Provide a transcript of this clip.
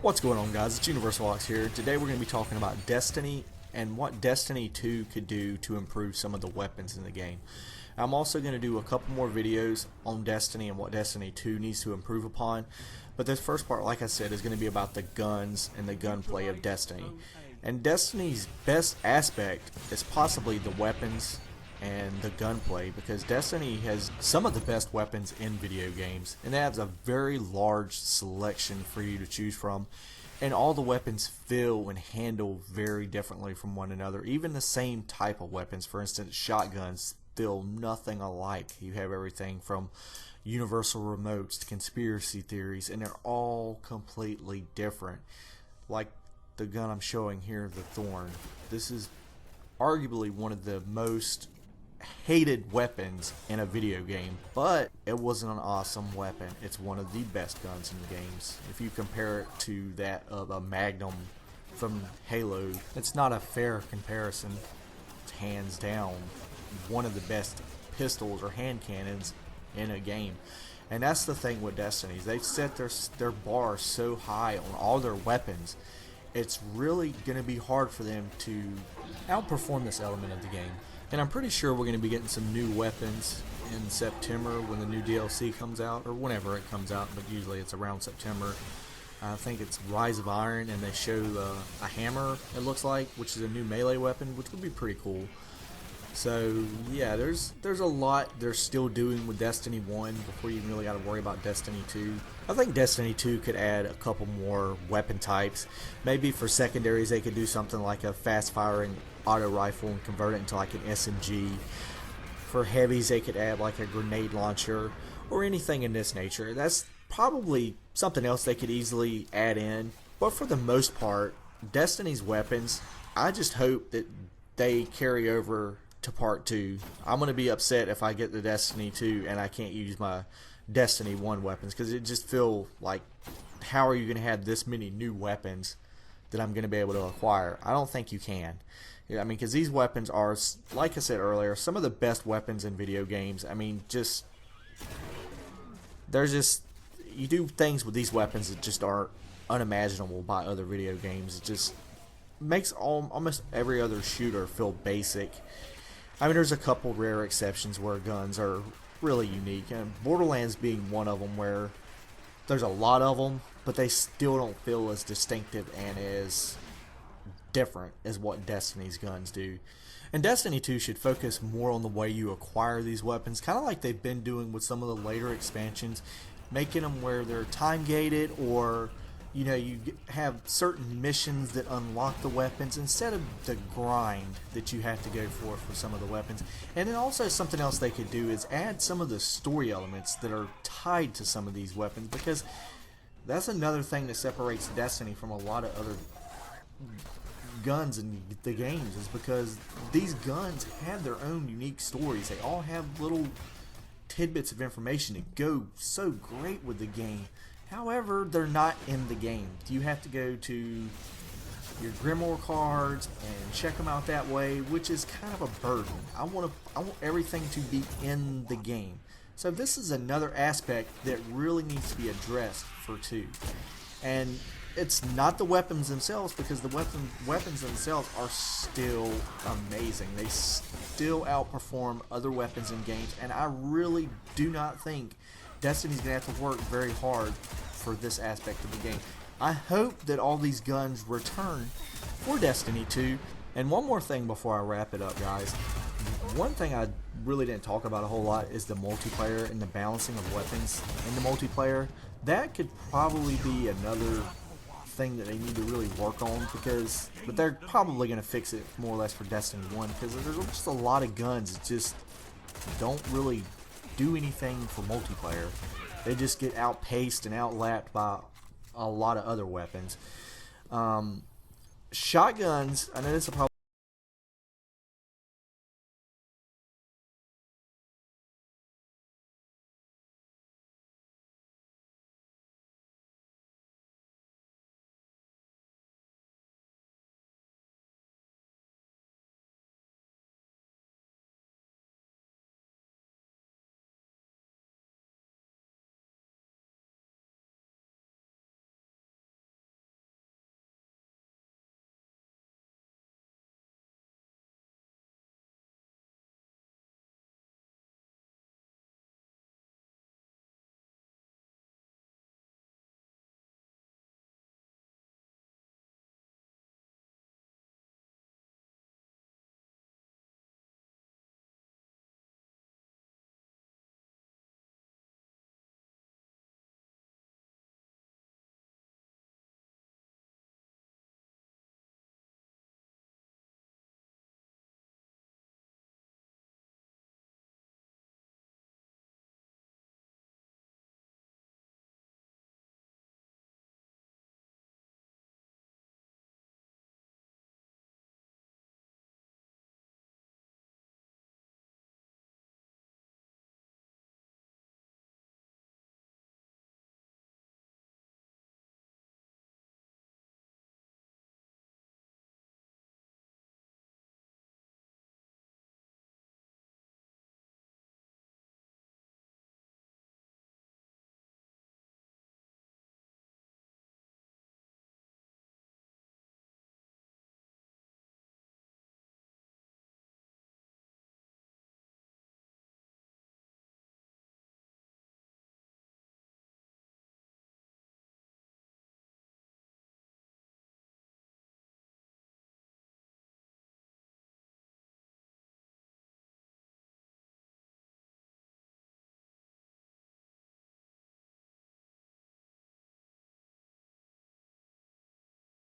What's going on, guys? It's Universal Ox here. Today we're going to be talking about Destiny and what Destiny 2 could do to improve some of the weapons in the game. I'm also going to do a couple more videos on Destiny and what Destiny 2 needs to improve upon. But this first part, like I said, is going to be about the guns and the gunplay of Destiny. And Destiny's best aspect is possibly the weapons and the gunplay, because Destiny has some of the best weapons in video games, and it has a very large selection for you to choose from, and all the weapons feel and handle very differently from one another. Even the same type of weapons, for instance shotguns, feel nothing alike. You have everything from universal remotes to conspiracy theories, and they're all completely different. Like the gun I'm showing here, the Thorn. This is arguably one of the most hated weapons in a video game, but it wasn't an awesome weapon. It's one of the best guns in the games. If you compare it to that of a Magnum from Halo, it's not a fair comparison. It's hands down one of the best pistols or hand cannons in a game. And that's the thing with Destiny. They've set their bar so high on all their weapons. It's really going to be hard for them to outperform this element of the game. And I'm pretty sure we're going to be getting some new weapons in September when the new DLC comes out, or whenever it comes out, but usually it's around September. I think it's Rise of Iron, and they show a hammer, it looks like, which is a new melee weapon, which would be pretty cool. So yeah, there's a lot they're still doing with Destiny 1 before you really got to worry about Destiny 2. I think Destiny 2 could add a couple more weapon types. Maybe for secondaries they could do something like a fast firing auto rifle and convert it into like an SMG. For heavies they could add like a grenade launcher or anything in this nature. That's probably something else they could easily add in. But for the most part, Destiny's weapons, I just hope that they carry over to part 2. I'm going to be upset if I get the Destiny 2 and I can't use my Destiny 1 weapons, because it just feel like, how are you going to have this many new weapons that I'm going to be able to acquire? I don't think you can. I mean, because these weapons are, like I said earlier, some of the best weapons in video games. I mean, you do things with these weapons that just are unimaginable by other video games. It just makes almost every other shooter feel basic. I mean, there's a couple rare exceptions where guns are really unique, and Borderlands being one of them, where there's a lot of them, but they still don't feel as distinctive and as different as what Destiny's guns do. And Destiny 2 should focus more on the way you acquire these weapons, kind of like they've been doing with some of the later expansions, making them where they're time gated, or you have certain missions that unlock the weapons instead of the grind that you have to go for some of the weapons. And then also something else they could do is add some of the story elements that are tied to some of these weapons, because that's another thing that separates Destiny from a lot of other guns in the games, is because these guns have their own unique stories. They all have little tidbits of information that go so great with the game. However, they're not in the game. You have to go to your Grimoire cards and check them out that way, which is kind of a burden. I want everything to be in the game. So this is another aspect that really needs to be addressed for 2. And it's not the weapons themselves, because the weapons themselves are still amazing. They still outperform other weapons in games, and I really do not think Destiny's going to have to work very hard for this aspect of the game. I hope that all these guns return for Destiny 2. And one more thing before I wrap it up, guys. One thing I really didn't talk about a whole lot is the multiplayer and the balancing of weapons in the multiplayer. That could probably be another thing that they need to really work on, but they're probably going to fix it more or less for Destiny 1, because there's just a lot of guns that just don't really do anything for multiplayer. They just get outpaced and outlapped by a lot of other weapons. Shotguns, I know this will probably